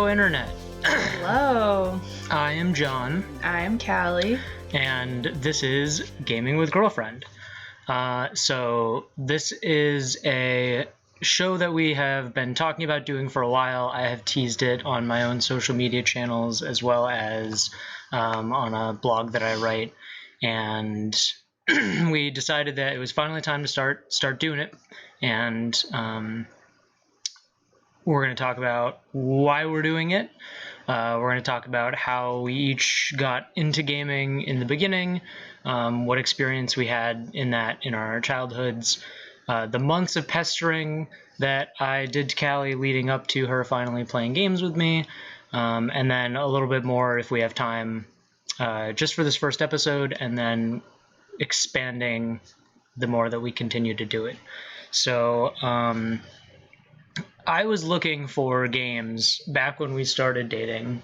Hello, Internet. Hello. I am John. I'm Callie. And this is Gaming with Girlfriend. So this is a show that we have been talking about doing for a while. I have teased it on my own social media channels as well as on a blog that I write. And we decided that it was finally time to start doing it. And we're going to talk about why we're doing it. We're going to talk about how we each got into gaming in the beginning, what experience we had in our childhoods, the months of pestering that I did to Callie leading up to her finally playing games with me, and then a little bit more if we have time just for this first episode, and then expanding the more that we continue to do it. So I was looking for games back when we started dating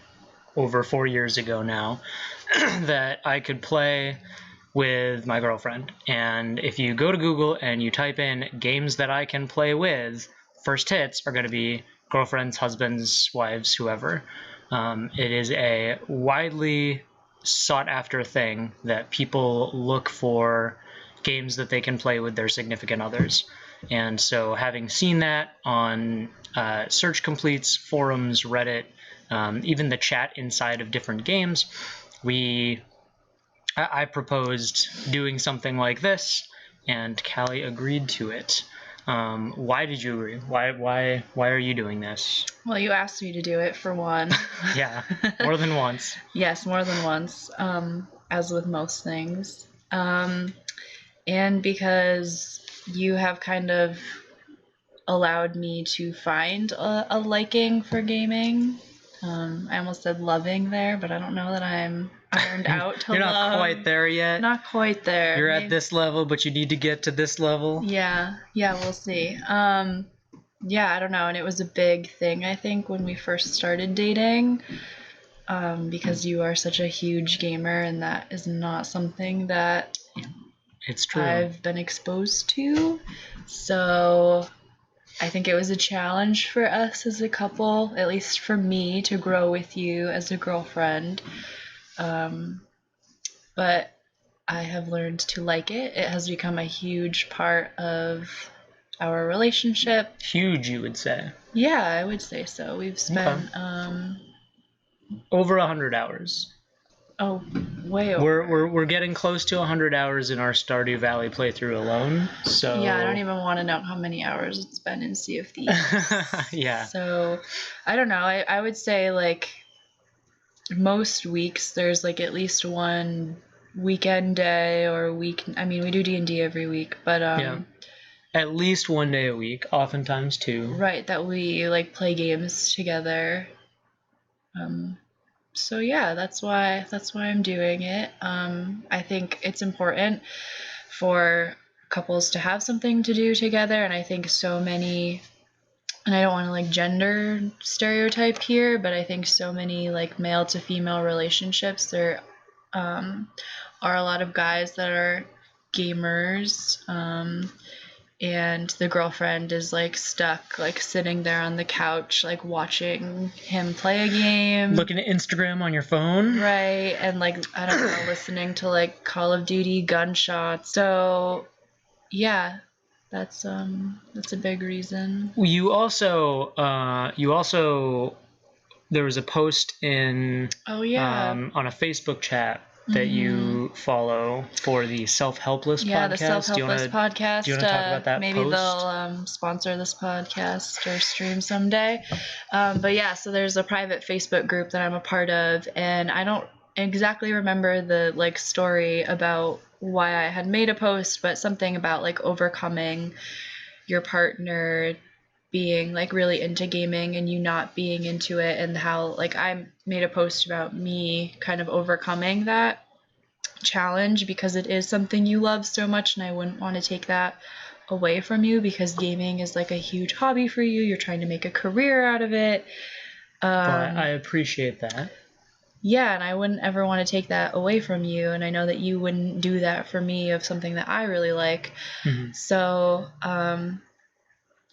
over 4 years ago now that I could play with my girlfriend. And if you go to Google and you type in games that I can play with, first hits are going to be girlfriends, husbands, wives, whoever. It is a widely sought after thing that people look for games that they can play with their significant others. And so having seen that on search completes, forums, Reddit, even the chat inside of different games, I proposed doing something like this, and Callie agreed to it. Why did you agree? Why are you doing this? Well, you asked me to do it for one. Yeah, more than once. Yes, more than once, as with most things. And because you have kind of allowed me to find a liking for gaming. I almost said loving there, but I don't know that I'm ironed out to You're love. not quite there yet. Not quite there. You're at this level, but you need to get to this level. Yeah, we'll see. Yeah, I don't know. And it was a big thing, I think, when we first started dating, because you are such a huge gamer, and that is not something that it's true. I've been exposed to. So I think it was a challenge for us as a couple, at least for me, to grow with you as a girlfriend. But I have learned to like it. It has become a huge part of our relationship. Huge, you would say? Yeah, I would say so. We've spent over 100 hours. Oh, way over. We're getting close to 100 hours in our Stardew Valley playthrough alone. So yeah, I don't even want to know how many hours it's been in Sea of Thieves. Yeah. So I don't know. I would say like most weeks there's like at least one weekend day or week. I mean, we do D&D every week, but yeah. At least one day a week, oftentimes two. Right, that we like play games together. So yeah, that's why I'm doing it. I think it's important for couples to have something to do together, and I think so many, and I don't want to like gender stereotype here, but I think so many like male to female relationships, there are a lot of guys that are gamers, and the girlfriend is like stuck, like sitting there on the couch, like watching him play a game, looking at Instagram on your phone, right? And like, I don't know, listening to like Call of Duty gunshots. So yeah, that's a big reason. You also there was a post in on a Facebook chat that you follow for the Self-Helpless podcast. Yeah, the Self-Helpless podcast. Do you want to talk about that maybe post? They'll sponsor this podcast or stream someday. But yeah, so there's a private Facebook group that I'm a part of, and I don't exactly remember the like story about why I had made a post, but something about like overcoming your partner being like really into gaming and you not being into it, and how like I made a post about me kind of overcoming that challenge because it is something you love so much, and I wouldn't want to take that away from you because gaming is like a huge hobby for you. You're trying to make a career out of it. I appreciate that. Yeah, and I wouldn't ever want to take that away from you, and I know that you wouldn't do that for me of something that I really like. So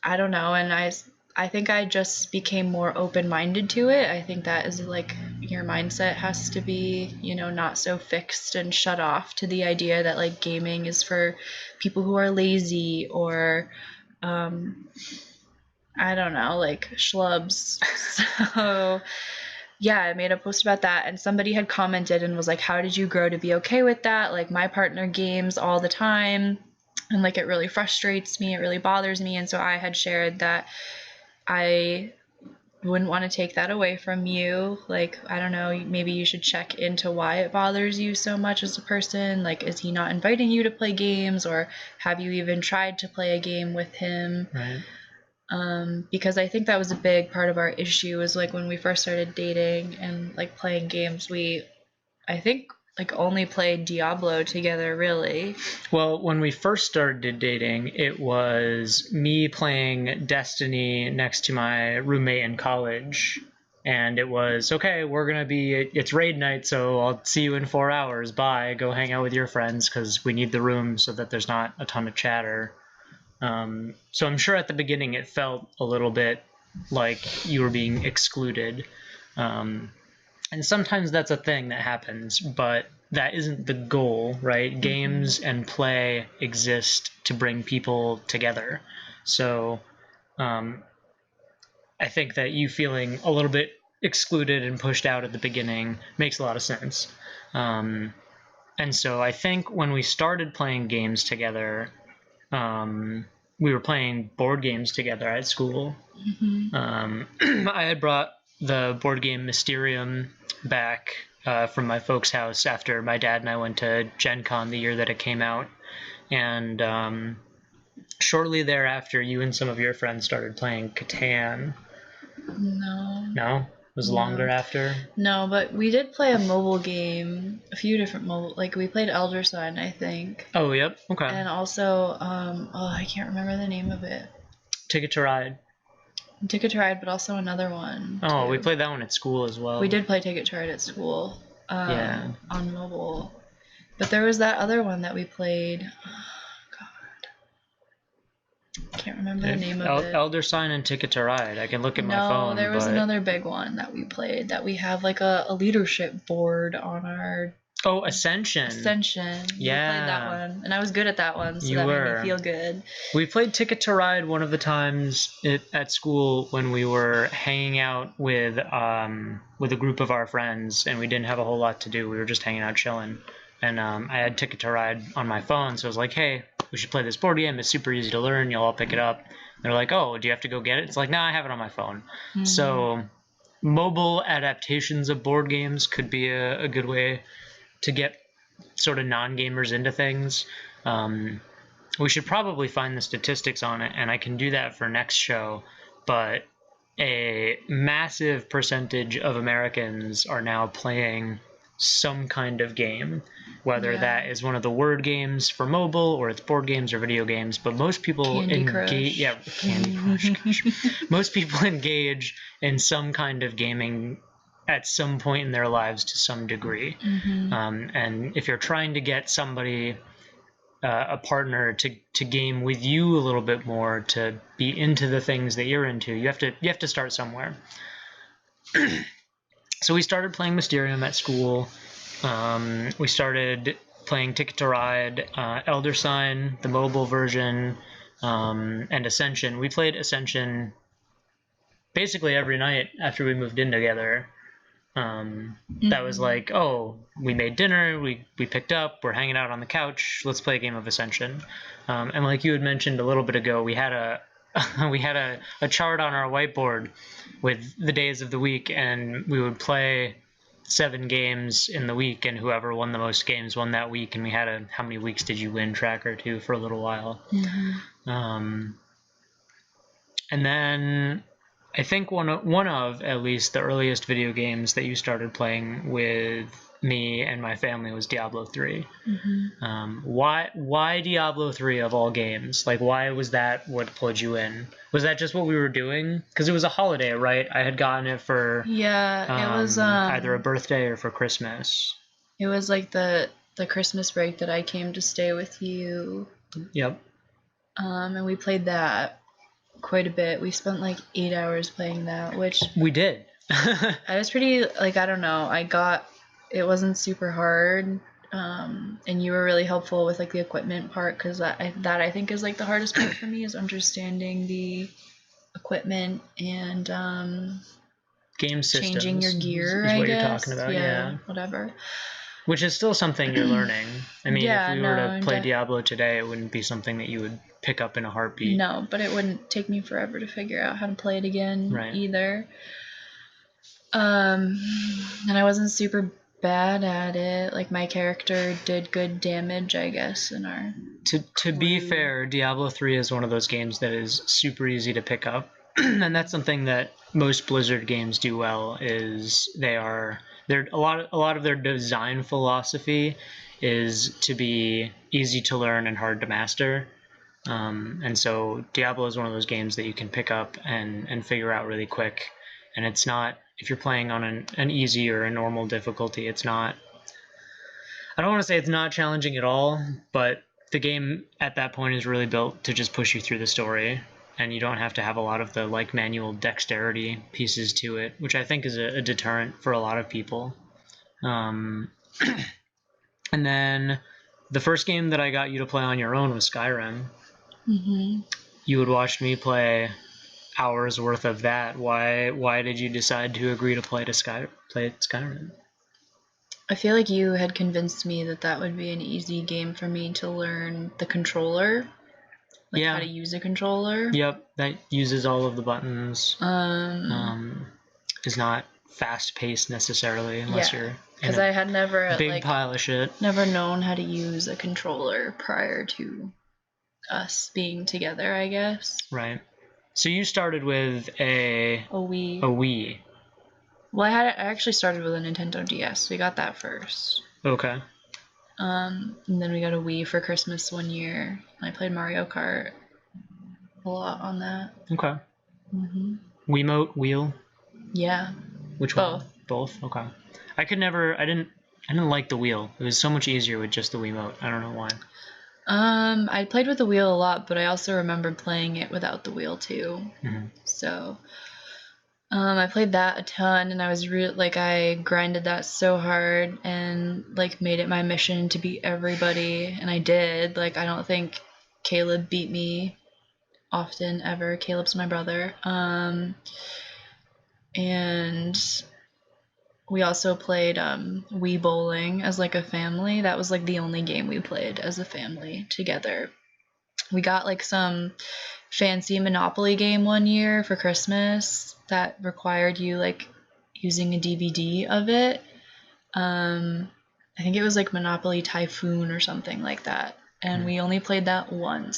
I don't know, and I think I just became more open-minded to it. I think that is like your mindset has to be, not so fixed and shut off to the idea that like gaming is for people who are lazy or I don't know, like schlubs. So yeah, I made a post about that and somebody had commented and was like, how did you grow to be okay with that? Like my partner games all the time and like it really frustrates me, it really bothers me. And so I had shared that I wouldn't want to take that away from you. Like, I don't know, maybe you should check into why it bothers you so much as a person. Like, is he not inviting you to play games, or have you even tried to play a game with him? Right. Because I think that was a big part of our issue is like when we first started dating and like playing games, I think like only played Diablo together really. Well, when we first started dating, it was me playing Destiny next to my roommate in college. And it was, okay, it's raid night, so I'll see you in 4 hours. Bye. Go hang out with your friends because we need the room so that there's not a ton of chatter. So I'm sure at the beginning it felt a little bit like you were being excluded. And sometimes that's a thing that happens, but that isn't the goal, right? Mm-hmm. Games and play exist to bring people together. So I think that you feeling a little bit excluded and pushed out at the beginning makes a lot of sense. And so I think when we started playing games together, we were playing board games together at school. Mm-hmm. I had brought the board game Mysterium back from my folks' house after my dad and I went to Gen Con the year that it came out. And shortly thereafter, you and some of your friends started playing Catan. No? It was longer after? No, but we did play a mobile game, a few different mobile, like we played Elder Sign, I think. Oh, yep, okay. And also, I can't remember the name of it. Ticket to Ride, but also another one. Oh, too. We played that one at school as well. We did play Ticket to Ride at school. Yeah. On mobile. But there was that other one that we played. Can't remember the name of it. Elder Sign and Ticket to Ride. I can look at my phone. No, there was another big one that we played that we have like a leadership board on our. Oh, Ascension. Yeah. We played that one, and I was good at that one, so made me feel good. We played Ticket to Ride one of the times at school when we were hanging out with a group of our friends, and we didn't have a whole lot to do. We were just hanging out, chilling. And I had Ticket to Ride on my phone, so I was like, hey, we should play this board game. It's super easy to learn. You'll all pick it up. They're like, oh, do you have to go get it? It's like, no, I have it on my phone. Mm-hmm. So mobile adaptations of board games could be a good way to get sort of non-gamers into things. We should probably find the statistics on it, and I can do that for next show. But a massive percentage of Americans are now playing some kind of game, whether that is one of the word games for mobile or it's board games or video games. But most people engage. Yeah, Candy Crush. Most people engage in some kind of gaming at some point in their lives to some degree. Mm-hmm. And if you're trying to get somebody, a partner to game with you a little bit more, to be into the things that you're into, you have to start somewhere. So we started playing Mysterium at school. We started playing Ticket to Ride, Elder Sign, the mobile version, and Ascension. We played Ascension basically every night after we moved in together. That was like, oh, we made dinner, we picked up, we're hanging out on the couch, let's play a game of Ascension. And like you had mentioned a little bit ago, we had a chart on our whiteboard with the days of the week, and we would play 7 games in the week, and whoever won the most games won that week. And we had a how many weeks did you win tracker too for a little while. Mm-hmm. And then I think one of at least the earliest video games that you started playing with me and my family was Diablo 3. Mm-hmm. Why Diablo 3 of all games? Like, why was that what pulled you in? Was that just what we were doing? Because it was a holiday, right? I had gotten it for it was either a birthday or for Christmas. It was like the Christmas break that I came to stay with you. Yep. And we played that. quite a bit. We spent like 8 hours playing that, which We did. I was pretty, like, I don't know. It wasn't super hard. And you were really helpful with like the equipment part, because that I think is like the hardest part for me, is understanding the equipment and Game systems changing your gear, is I what guess. you're talking about. Yeah. Whatever. Which is still something you're learning. I mean, Yeah, if we were no, to play Diablo today, it wouldn't be something that you would pick up in a heartbeat. No, but it wouldn't take me forever to figure out how to play it again either. And I wasn't super bad at it. Like, my character did good damage, I guess, in our... To be fair, Diablo 3 is one of those games that is super easy to pick up. And that's something that most Blizzard games do well, is they're a lot of their design philosophy is to be easy to learn and hard to master. And so Diablo is one of those games that you can pick up and figure out really quick. And it's not, if you're playing on an easy or a normal difficulty, it's not, I don't want to say it's not challenging at all, but the game at that point is really built to just push you through the story, and you don't have to have a lot of the like manual dexterity pieces to it, which I think is a deterrent for a lot of people. And then the first game that I got you to play on your own was Skyrim. Mm-hmm. You would watch me play hours worth of that. Why did you decide to agree to play Skyrim? I feel like you had convinced me that would be an easy game for me to learn the controller. Like, how to use a controller. Yep, that uses all of the buttons. Is not fast-paced necessarily, unless you're because I had never big pile of shit. Never known how to use a controller prior to us being together, I guess. Right. So you started with a Wii. A Wii. Well, I actually started with a Nintendo DS. We got that first. Okay. And then we got a Wii for Christmas one year. I played Mario Kart a lot on that. Okay. Mm-hmm. Wiimote, wheel? Yeah. Which one? Both? Okay. I didn't like the wheel. It was so much easier with just the Wiimote. I don't know why. I played with the wheel a lot, but I also remember playing it without the wheel too. Mm-hmm. So, I played that a ton, and I was I grinded that so hard and like made it my mission to beat everybody, and I did. Like, I don't think Caleb beat me often ever. Caleb's my brother. And we also played Wii Bowling as like a family. That was like the only game we played as a family together. We got like some fancy Monopoly game one year for Christmas that required you like using a DVD of it. I think it was like Monopoly Typhoon or something like that. And we only played that one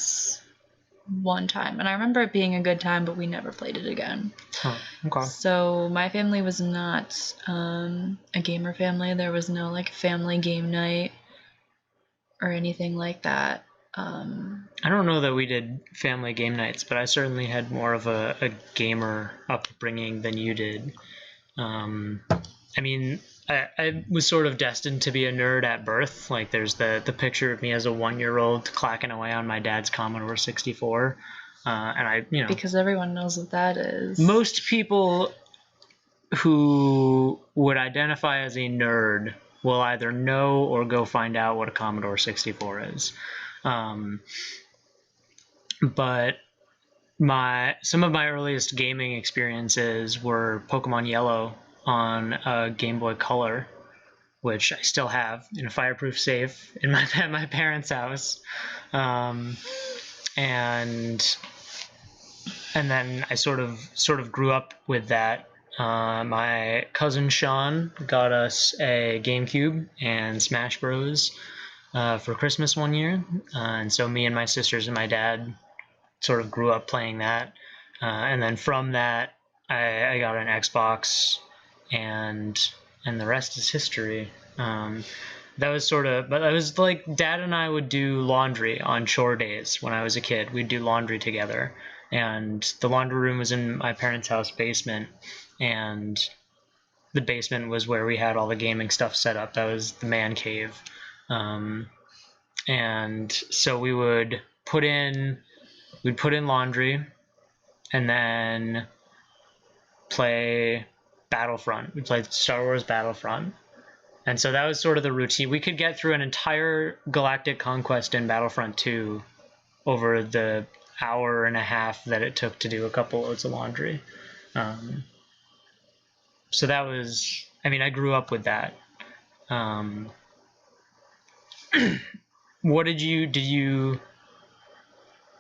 time. And I remember it being a good time, but we never played it again. Oh, okay. So my family was not a gamer family. There was no like family game night or anything like that. I don't know that we did family game nights, but I certainly had more of a gamer upbringing than you did. I mean, I was sort of destined to be a nerd at birth. Like, there's the picture of me as a 1-year-old clacking away on my dad's Commodore 64. And I, because everyone knows what that is. Most people who would identify as a nerd will either know or go find out what a Commodore 64 is. But some of my earliest gaming experiences were Pokemon Yellow on a Game Boy Color, which I still have in a fireproof safe in my parents' house. And then I sort of grew up with that. My cousin Sean got us a GameCube and Smash Bros. For Christmas one year, and so me and my sisters and my dad sort of grew up playing that, and then from that I got an Xbox, and the rest is history. That was like Dad and I would do laundry on chore days when I was a kid. We'd do laundry together, and the laundry room was in my parents' house basement, and the basement was where we had all the gaming stuff set up. That was the man cave. And so we'd put in laundry, and then play Battlefront. We played Star Wars Battlefront. And so that was sort of the routine. We could get through an entire galactic conquest in Battlefront 2 over the hour and a half that it took to do a couple loads of laundry. So that was, I mean, I grew up with that. What did you,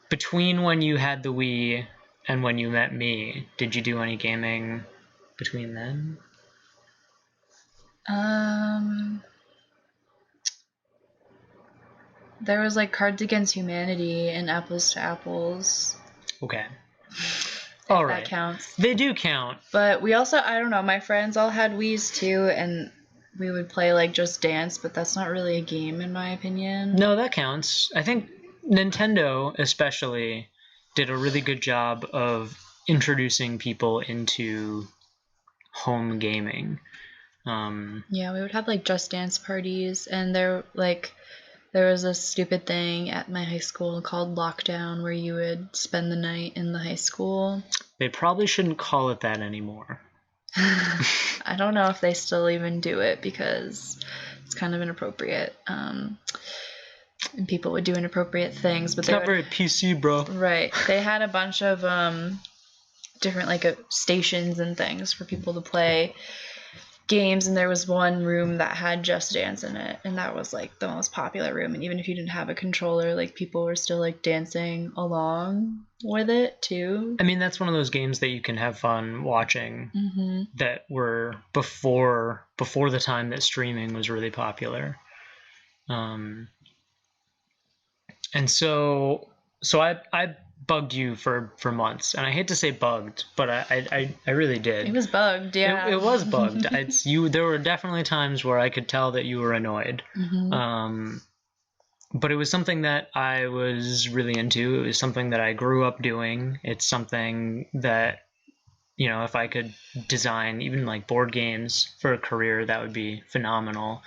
between when you had the Wii and when you met me, did you do any gaming between then? There was like Cards Against Humanity and Apples to Apples. Okay. All right. That counts. They do count. But we also, I don't know, my friends all had Wiis too, and we would play like Just Dance, but that's not really a game in my opinion. No, that counts. I think Nintendo especially did a really good job of introducing people into home gaming. Yeah, we would have like Just Dance parties, and there was a stupid thing at my high school called Lockdown where you would spend the night in the high school. They probably shouldn't call it that anymore. I don't know if they still even do it because it's kind of inappropriate. And people would do inappropriate things, but it's not very PC, bro. Right. They had a bunch of different like stations and things for people to play games, and there was one room that had Just Dance in it, and that was like the most popular room, and even if you didn't have a controller, like people were still like dancing along with it too. I mean, that's one of those games that you can have fun watching that were before the time that streaming was really popular. And so I bugged you for months, and I hate to say bugged, but I really did. It was bugged, yeah. It was bugged. There were definitely times where I could tell that you were annoyed. But it was something that I was really into. It was something that I grew up doing. It's something that, you know, if I could design even like board games for a career, that would be phenomenal.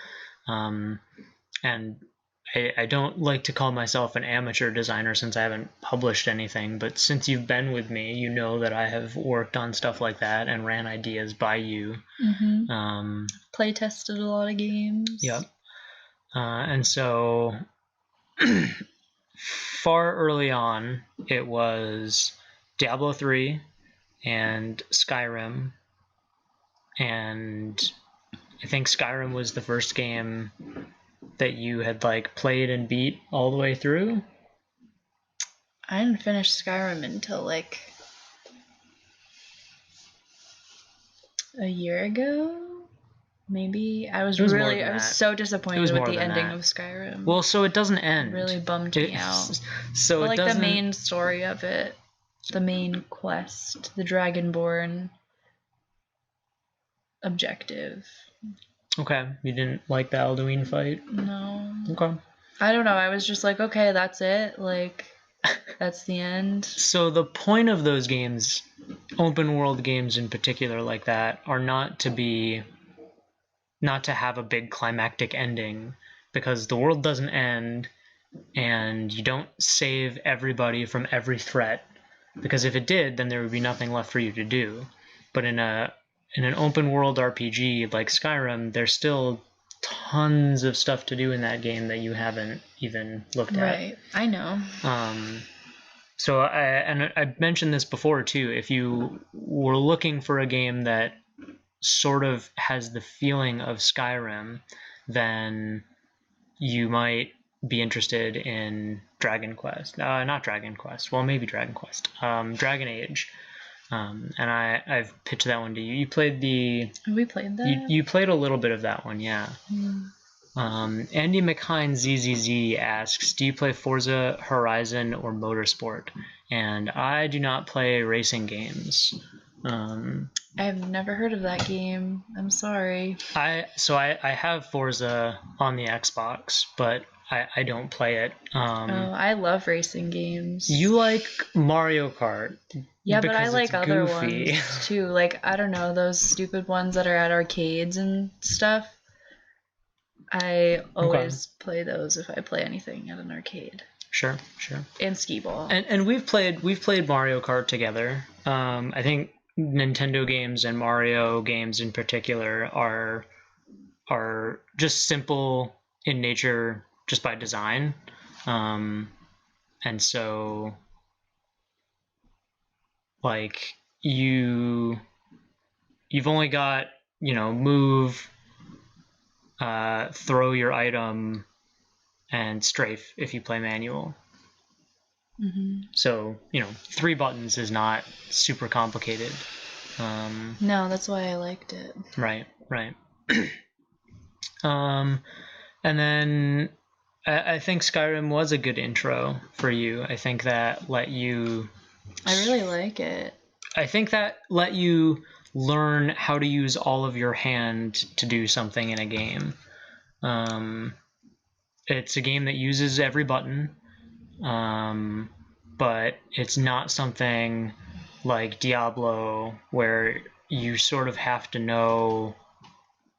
And I don't like to call myself an amateur designer since I haven't published anything, but since you've been with me, you know that I have worked on stuff like that and ran ideas by you. Play tested a lot of games. Yep. And so far early on, it was Diablo 3 and Skyrim. And I think Skyrim was the first game that you had like played and beat all the way through. I didn't finish Skyrim until like a year ago, maybe. I was so disappointed with the ending of Skyrim. Well, so it doesn't end. It really bummed me out. So but, it like doesn't... the main story of it, the main quest, the Dragonborn objective. Okay, you didn't like the Alduin fight? No. Okay. I don't know. I was just like, okay, that's it. Like, that's the end. So the point of those games, open world games in particular like that, are not to have a big climactic ending, because the world doesn't end and you don't save everybody from every threat, because if it did, then there would be nothing left for you to do. But in an open world RPG like Skyrim, there's still tons of stuff to do in that game that you haven't even looked at. Right, I know. So I mentioned this before too. If you were looking for a game that sort of has the feeling of Skyrim, then you might be interested in Dragon Quest. Not Dragon Quest. Well, maybe Dragon Quest. Dragon Age. And I've pitched that one to you. You played the... We played that? You played a little bit of that one, yeah. Andy McHine ZZZ asks, do you play Forza Horizon or Motorsport? And I do not play racing games. I've never heard of that game. I'm sorry. I have Forza on the Xbox, but I don't play it. I love racing games. You like Mario Kart. Yeah, but I like other ones too. Like, I don't know, those stupid ones that are at arcades and stuff. I always play those if I play anything at an arcade. Sure. and skee ball. And we've played Mario Kart together. I think Nintendo games and Mario games in particular are just simple in nature, just by design. And so, like, you've only got, move, throw your item, and strafe if you play manual. So, 3 buttons is not super complicated. No, that's why I liked it. Right. And then I think Skyrim was a good intro for you. I think that let you... I really like it. I think that let you learn how to use all of your hand to do something in a game. It's a game that uses every button, but it's not something like Diablo where you sort of have to know,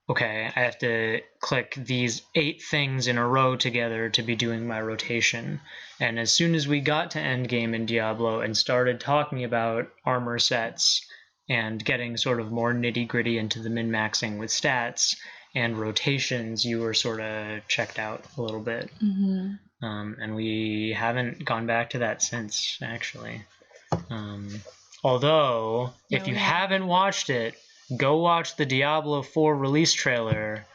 okay, I have to click these 8 things in a row together to be doing my rotation. And as soon as we got to endgame in Diablo and started talking about armor sets and getting sort of more nitty-gritty into the min-maxing with stats and rotations, you were sort of checked out a little bit. And we haven't gone back to that since, actually. Although, if you haven't watched it, go watch the Diablo 4 release trailer,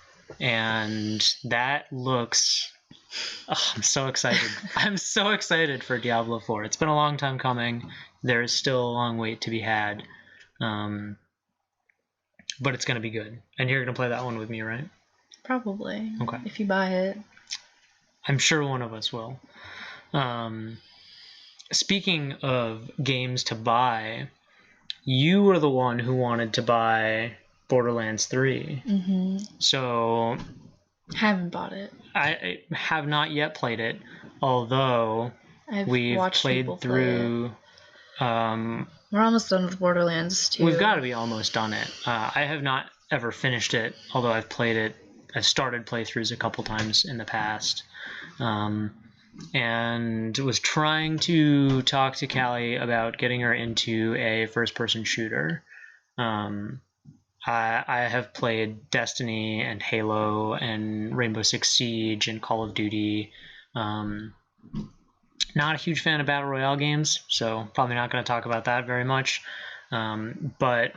and that looks... Oh, I'm so excited. I'm so excited for Diablo 4. It's been a long time coming. There is still a long wait to be had. But it's going to be good. And you're going to play that one with me, right? Probably. Okay. If you buy it. I'm sure one of us will. Speaking of games to buy, you were the one who wanted to buy Borderlands 3. So... Haven't bought it. I have not yet played it, although we've played through... We're almost done with Borderlands 2. We've got to be almost done it. I have not ever finished it, although I've played it. I've started playthroughs a couple times in the past. And was trying to talk to Callie about getting her into a first-person shooter. I have played Destiny and Halo and Rainbow Six Siege and Call of Duty. Not a huge fan of Battle Royale games, so probably not going to talk about that very much. But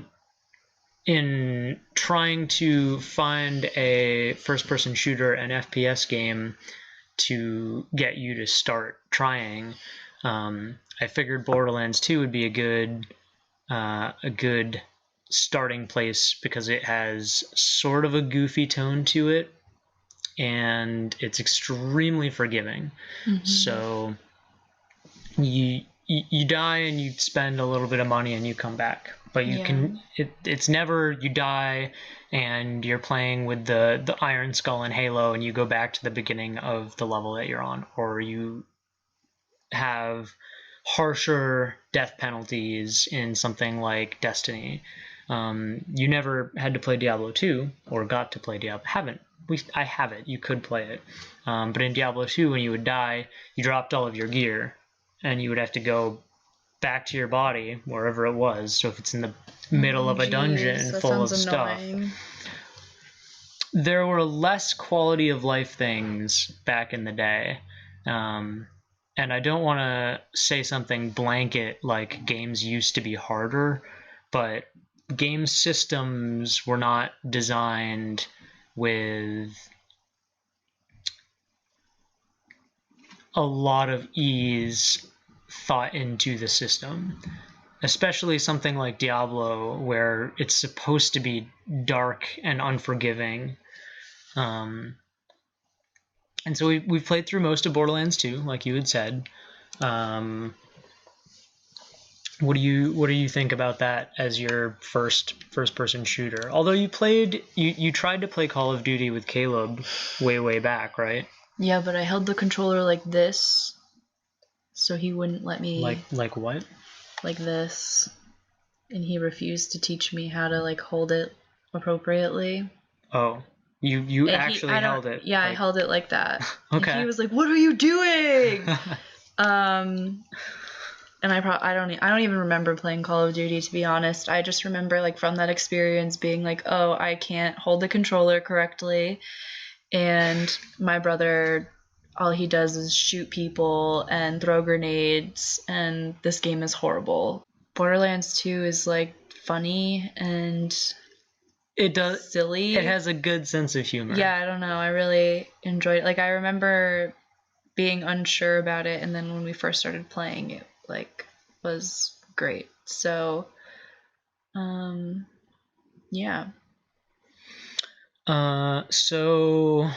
in trying to find a first-person shooter and FPS game to get you to start trying, I figured Borderlands 2 would be a good starting place because it has sort of a goofy tone to it, and it's extremely forgiving. So you die and you spend a little bit of money and you come back, but it's never you die and you're playing with the Iron Skull in Halo and you go back to the beginning of the level that you're on, or you have harsher death penalties in something like Destiny. You never had to play Diablo 2 or got to play Diablo. I have it. You could play it. But in Diablo 2, when you would die, you dropped all of your gear and you would have to go back to your body, wherever it was. So if it's in the middle of a dungeon full of stuff. There were less quality of life things back in the day. And I don't want to say something blanket like games used to be harder, but game systems were not designed with a lot of ease thought into the system, especially something like Diablo where it's supposed to be dark and unforgiving. And so we've played through most of Borderlands 2, like you had said. What do you think about that as your first person shooter? Although you tried to play Call of Duty with Caleb way back, right? Yeah, but I held the controller like this, so he wouldn't let me. Like what? Like this, and he refused to teach me how to like hold it appropriately. Oh, you actually held it? Yeah, I held it like that. Okay. And he was like, "What are you doing?" And I don't even remember playing Call of Duty, to be honest. I just remember like from that experience being like, oh, I can't hold the controller correctly, and my brother, all he does is shoot people and throw grenades, and this game is horrible. Borderlands 2 is like funny and It does. silly. It has a good sense of humor. Yeah, I don't know. I really enjoyed it. Like I remember being unsure about it, and then when we first started playing it, like was great. So yeah. So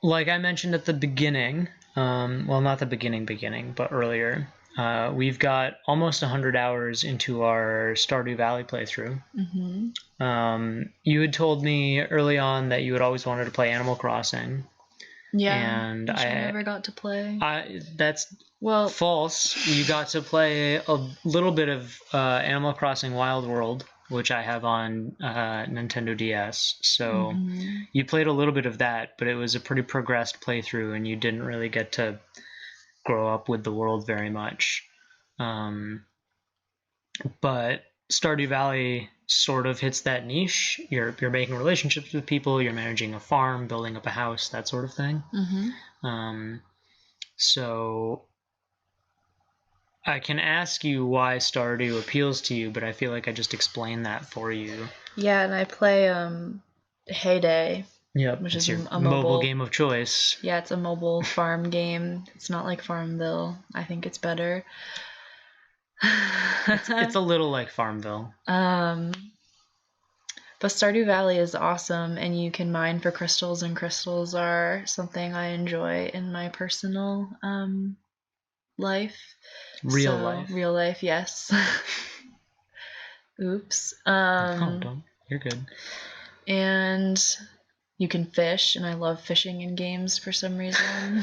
like I mentioned at the beginning, well, not the beginning, but earlier, we've got almost 100 hours into our Stardew Valley playthrough. You had told me early on that you had always wanted to play Animal Crossing. Yeah, and which I never got to play. That's false. You got to play a little bit of Animal Crossing Wild World, which I have on Nintendo DS. So you played a little bit of that, but it was a pretty progressed playthrough, and you didn't really get to grow up with the world very much. But Stardew Valley sort of hits that niche. You're making relationships with people, you're managing a farm, building up a house, that sort of thing. So I can ask you why Stardew appeals to you, but I feel like I just explained that for you. Yeah, and I play Heyday. Yep, which it's is your a mobile game of choice. Yeah, it's a mobile farm game. It's not like Farmville. I think it's better. It's a little like Farmville. But Stardew Valley is awesome, and you can mine for crystals, and crystals are something I enjoy in my personal life. Real life. Real life, yes. Oops. Don't. You're good. And you can fish, and I love fishing in games for some reason.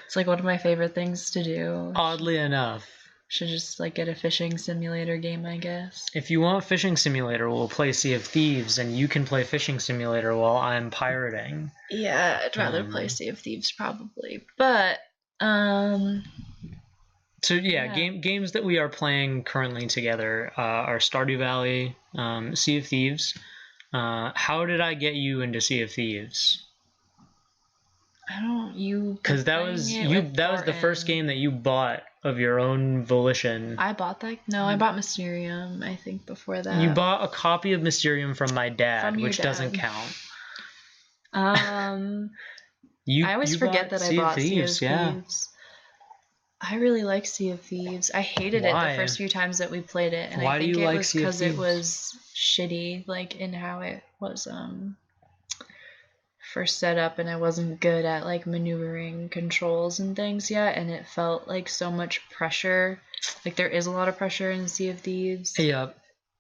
It's like one of my favorite things to do. Oddly enough. Should just like get a fishing simulator game, I guess. If you want Fishing Simulator, we'll play Sea of Thieves, and you can play Fishing Simulator while I'm pirating. Yeah, I'd rather play Sea of Thieves probably. But so yeah, games that we are playing currently together are Stardew Valley, Sea of Thieves. How did I get you into Sea of Thieves? Because that was the first game that you bought of your own volition. I bought that? No, I bought Mysterium, I think, before that. You bought a copy of Mysterium from my dad, which doesn't count. I always forget that I bought Sea of Thieves. Yeah. I really like Sea of Thieves. I hated it the first few times that we played it, and I think it was because it was shitty, like in how it was first set up, and I wasn't good at like maneuvering controls and things yet, and it felt like so much pressure. Like there is a lot of pressure in Sea of Thieves. Yeah.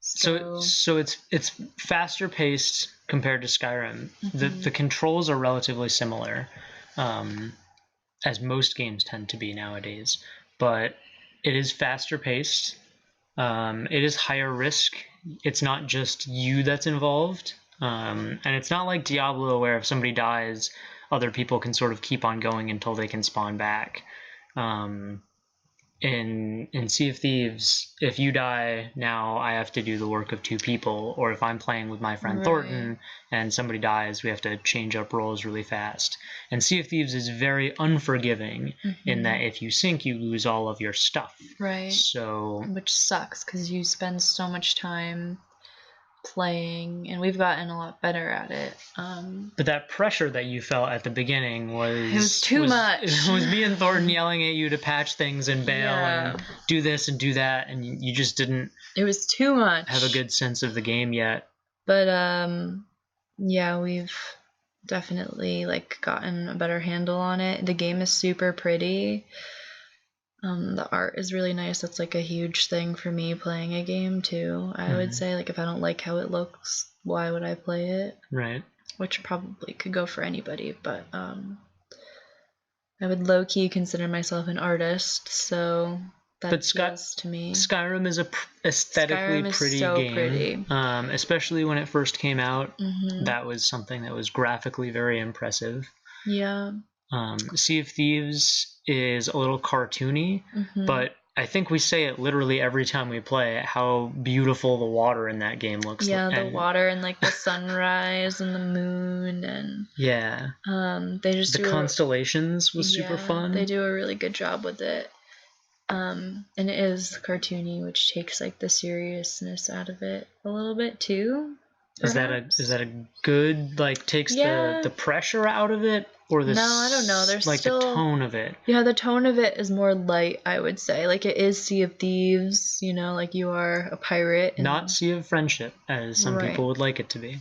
So it's faster paced compared to Skyrim. The controls are relatively similar, as most games tend to be nowadays, but it is faster paced. It is higher risk. It's not just you that's involved. And it's not like Diablo where if somebody dies, other people can sort of keep on going until they can spawn back. In Sea of Thieves, if you die, now I have to do the work of two people, or if I'm playing with my friend Thornton and somebody dies, we have to change up roles really fast. And Sea of Thieves is very unforgiving in that if you sink, you lose all of your stuff. Right. So, which sucks because you spend so much time playing, and we've gotten a lot better at it. But that pressure that you felt at the beginning was too much. It was me and Thornton yelling at you to patch things and bail and do this and do that, and you just didn't. It was too much. Have a good sense of the game yet. But yeah, we've definitely like gotten a better handle on it. The game is super pretty. The art is really nice. That's like a huge thing for me playing a game too. I would say, like, if I don't like how it looks, why would I play it? Right. Which probably could go for anybody, but I would low-key consider myself an artist, so that appeals to me. Skyrim is a aesthetically pretty game. Pretty. Especially when it first came out. That was something that was graphically very impressive. Yeah. Sea of Thieves is a little cartoony, but I think we say it literally every time we play it, how beautiful the water in that game looks. Yeah, the water and like the sunrise and the moon and they just the constellations was super fun. They do a really good job with it. And it is cartoony, which takes like the seriousness out of it a little bit too. Perhaps. Is that a good, like, takes the pressure out of it, or the No, I don't know. There's like still the tone of it. Yeah, the tone of it is more light, I would say. Like it is Sea of Thieves, you know, like you are a pirate. And... Not Sea of Friendship, as some people would like it to be.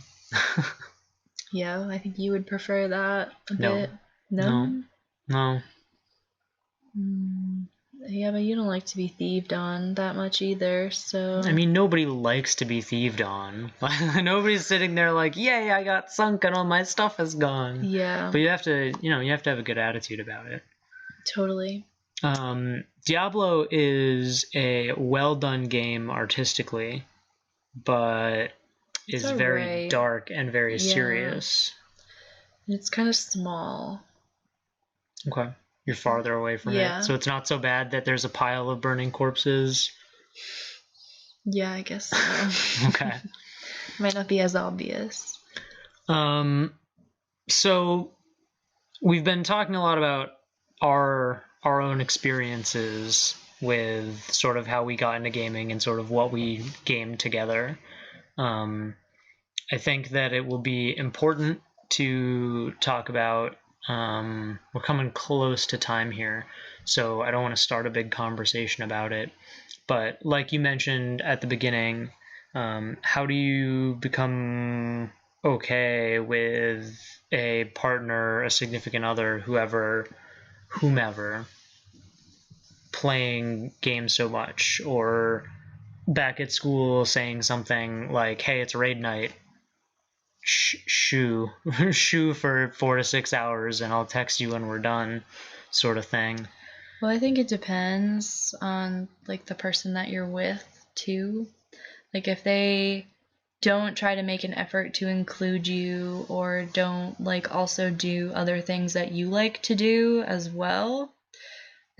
Yeah, I think you would prefer that a bit. No. Yeah, but you don't like to be thieved on that much either, so... I mean, nobody likes to be thieved on. Nobody's sitting there like, yay, I got sunk and all my stuff is gone. Yeah. But you have to have a good attitude about it. Totally. Diablo is a well-done game artistically, but is very dark and very serious. It's kind of small. Okay. You're farther away from it. So it's not so bad that there's a pile of burning corpses. Yeah, I guess so. Okay. Might not be as obvious. So we've been talking a lot about our own experiences with sort of how we got into gaming and sort of what we gamed together. I think that it will be important to talk about. We're coming close to time here, so I don't want to start a big conversation about it. But like you mentioned at the beginning, how do you become okay with a partner, a significant other, whomever, playing games so much, or back at school saying something like, hey, it's raid night, shoo for 4 to 6 hours and I'll text you when we're done, sort of thing? Well, I think it depends on like the person that you're with too. Like if they don't try to make an effort to include you, or don't like also do other things that you like to do as well,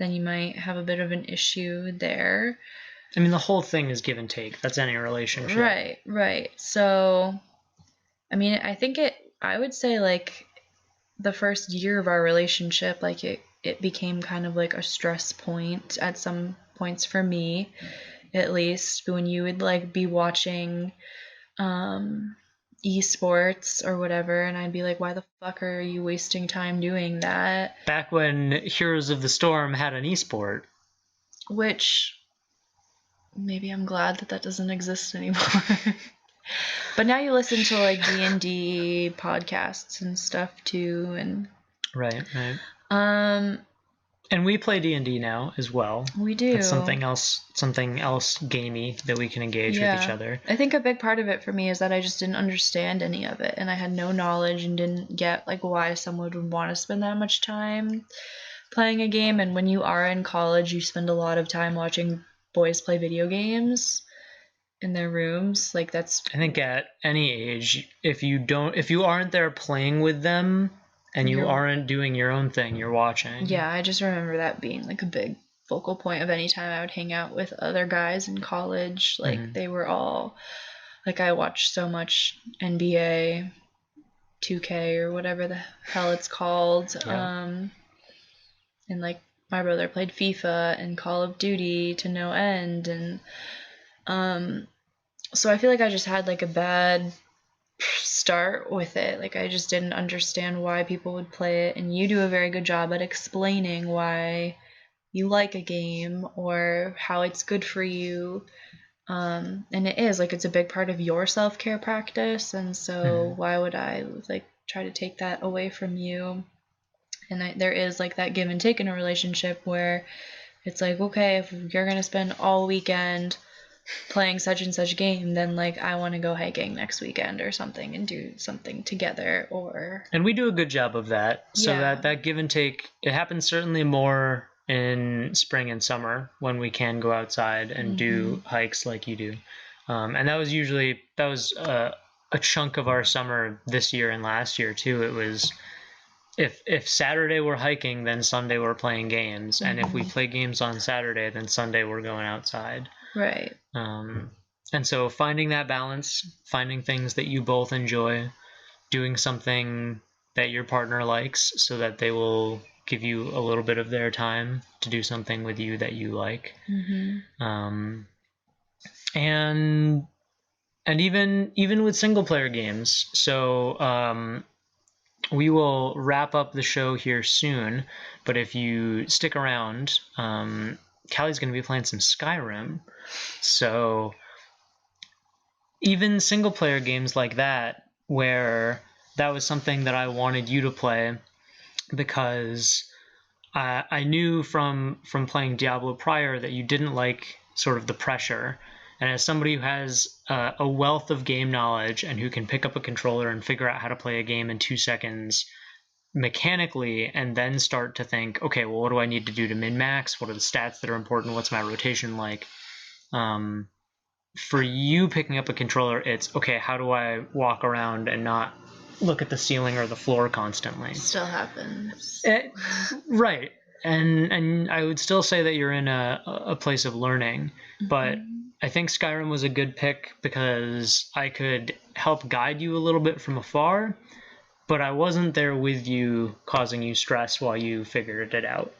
then you might have a bit of an issue there. I mean, the whole thing is give and take. That's any relationship. Right. So I mean, I would say like the first year of our relationship, like it became kind of like a stress point at some points for me, at least, when you would like be watching esports or whatever, and I'd be like, why the fuck are you wasting time doing that? Back when Heroes of the Storm had an esport. Which maybe I'm glad that doesn't exist anymore. But now you listen to like D&D podcasts and stuff too, and right. And we play D&D now as well. We do. That's something else gamey that we can engage with each other. I think a big part of it for me is that I just didn't understand any of it, and I had no knowledge and didn't get like why someone would want to spend that much time playing a game. And when you are in college, you spend a lot of time watching boys play video games in their rooms. Like that's, I think at any age, if you aren't there playing with them and you aren't doing your own thing, you're watching. Yeah, I just remember that being like a big focal point of any time I would hang out with other guys in college. Like they were all like, I watched so much NBA 2K or whatever the hell it's called. And like my brother played FIFA and Call of Duty to no end, and so I feel like I just had like a bad start with it. Like I just didn't understand why people would play it, and you do a very good job at explaining why you like a game or how it's good for you. And it is like, it's a big part of your self-care practice, and so why would I like try to take that away from you? And there is like that give and take in a relationship where it's like, okay, if you're gonna spend all weekend playing such and such game, then like I want to go hiking next weekend or something and do something together. And we do a good job of that. So that give and take, it happens certainly more in spring and summer when we can go outside and do hikes like you do. And that was a chunk of our summer this year and last year too. It was if Saturday we're hiking, then Sunday we're playing games, and if we play games on Saturday, then Sunday we're going outside. Right. And so finding that balance, finding things that you both enjoy, doing something that your partner likes so that they will give you a little bit of their time to do something with you that you like. And even with single player games. So we will wrap up the show here soon, but if you stick around, Callie's going to be playing some Skyrim. So even single player games like that, where that was something that I wanted you to play because I knew from playing Diablo prior that you didn't like sort of the pressure. And as somebody who has a wealth of game knowledge and who can pick up a controller and figure out how to play a game in 2 seconds mechanically, and then start to think, okay, well, what do I need to do to min-max? What are the stats that are important? What's my rotation like? For you picking up a controller, it's, okay, how do I walk around and not look at the ceiling or the floor constantly? Still happens. Right. And I would still say that you're in a place of learning, but I think Skyrim was a good pick because I could help guide you a little bit from afar, but I wasn't there with you causing you stress while you figured it out.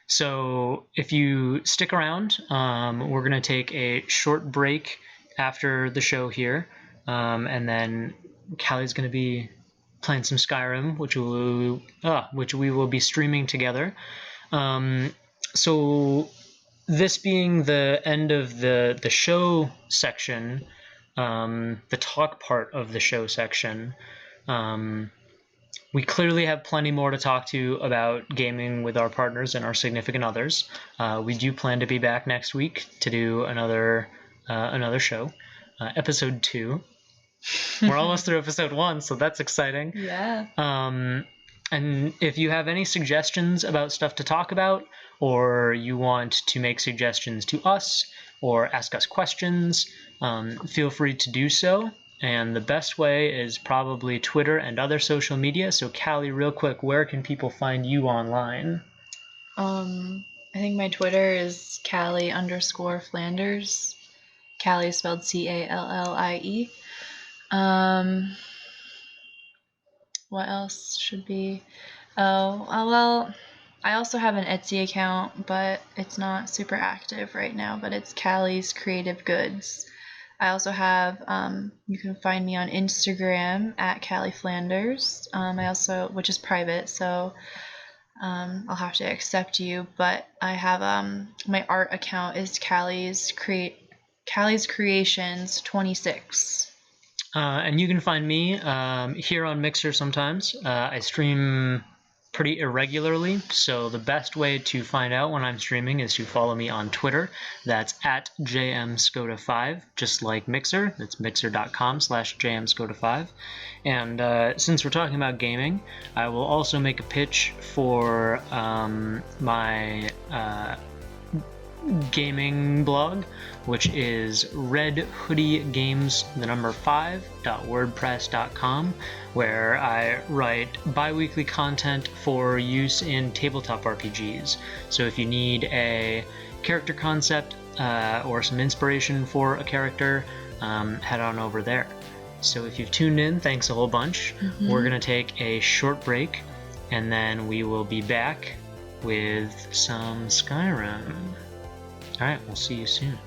So if you stick around, we're going to take a short break after the show here, and then Callie's going to be playing some Skyrim, which we will be streaming together. So this being the end of the show section, the talk part of the show section, we clearly have plenty more to talk to about gaming with our partners and our significant others. We do plan to be back next week to do another show, episode 2. We're almost through episode 1, so that's exciting. Yeah. And if you have any suggestions about stuff to talk about, or you want to make suggestions to us or ask us questions, feel free to do so. And the best way is probably Twitter and other social media. So Callie, real quick, where can people find you online? I think my Twitter is Callie_Flanders. Callie is spelled Callie. What else should be? Well, I also have an Etsy account, but it's not super active right now, but it's Callie's Creative Goods. I also have, you can find me on Instagram at Callie Flanders. Which is private, so I'll have to accept you, but I have, my art account is Callie's Creations 26. And you can find me here on Mixer sometimes. I stream pretty irregularly, so the best way to find out when I'm streaming is to follow me on Twitter. That's at JMScota5, just like Mixer. That's mixer.com/JMScota5. And since we're talking about gaming, I will also make a pitch for my gaming blog, which is redhoodiegames5.wordpress.com, where I write bi-weekly content for use in tabletop RPGs. So if you need a character concept or some inspiration for a character, head on over there. So if you've tuned in, thanks a whole bunch. We're going to take a short break, and then we will be back with some Skyrim. All right, we'll see you soon.